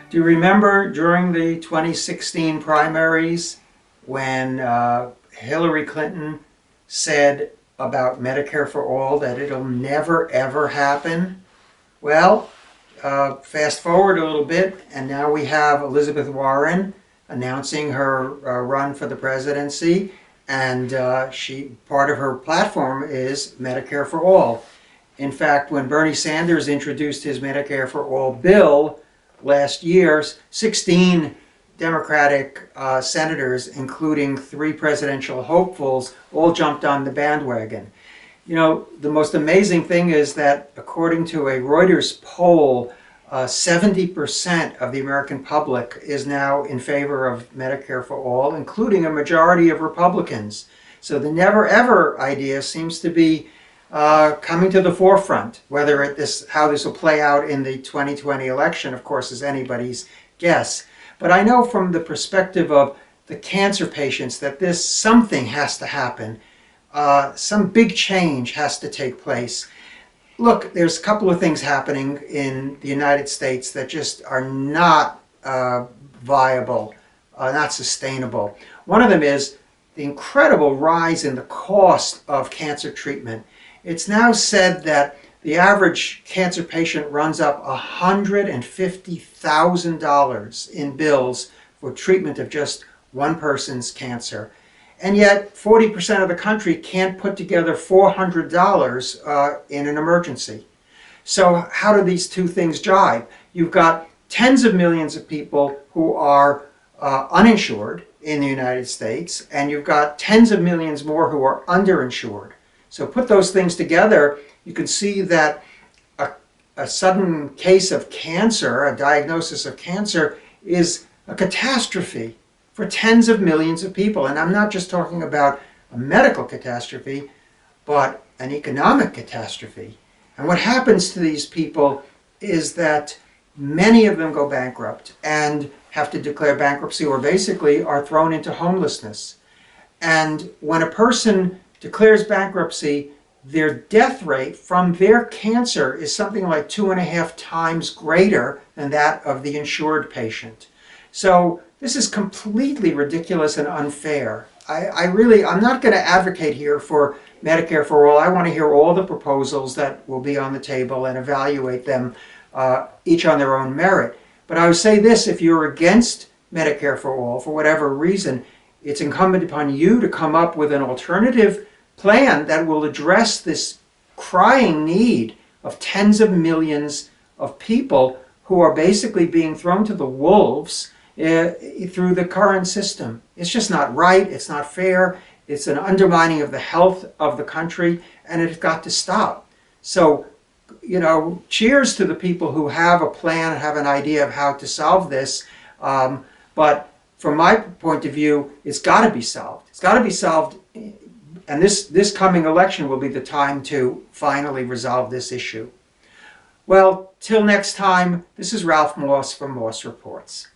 Do you remember during the 2016 primaries when Hillary Clinton said about Medicare for All that it'll never ever happen? Well, fast forward a little bit, and now we have Elizabeth Warren announcing her run for the presidency, and part of her platform is Medicare for All. In fact, when Bernie Sanders introduced his Medicare for All bill last year, 16 Democratic senators, including 3 presidential hopefuls, all jumped on the bandwagon. You know, the most amazing thing is that according to a Reuters poll, 70% of the American public is now in favor of Medicare for All, including a majority of Republicans. So the never ever idea seems to be coming to the forefront. Whether how this will play out in the 2020 election, of course, is anybody's guess. But I know from the perspective of the cancer patients that something has to happen. Some big change has to take place. Look, there's a couple of things happening in the United States that just are not viable, not sustainable. One of them is the incredible rise in the cost of cancer treatment. It's now said that the average cancer patient runs up $150,000 in bills for treatment of just one person's cancer. And yet 40% of the country can't put together $400 in an emergency. So how do these two things jive? You've got tens of millions of people who are uninsured in the United States, and you've got tens of millions more who are underinsured. So put those things together, you can see that a sudden case of cancer, a diagnosis of cancer, is a catastrophe for tens of millions of people. And I'm not just talking about a medical catastrophe, but an economic catastrophe. And what happens to these people is that many of them go bankrupt and have to declare bankruptcy, or basically are thrown into homelessness. And when a person declares bankruptcy, their death rate from their cancer is something like 2.5 times greater than that of the insured patient. So this is completely ridiculous and unfair. I'm not going to advocate here for Medicare for All. I want to hear all the proposals that will be on the table and evaluate them each on their own merit. But I would say this: if you're against Medicare for All for whatever reason, it's incumbent upon you to come up with an alternative plan that will address this crying need of tens of millions of people who are basically being thrown to the wolves through the current system. It's just not right. It's not fair. It's an undermining of the health of the country, and it's got to stop. So, you know, cheers to the people who have a plan, have an idea of how to solve this. But from my point of view, it's got to be solved. It's got to be solved, and this coming election will be the time to finally resolve this issue. Well, till next time, this is Ralph Moss from Moss Reports.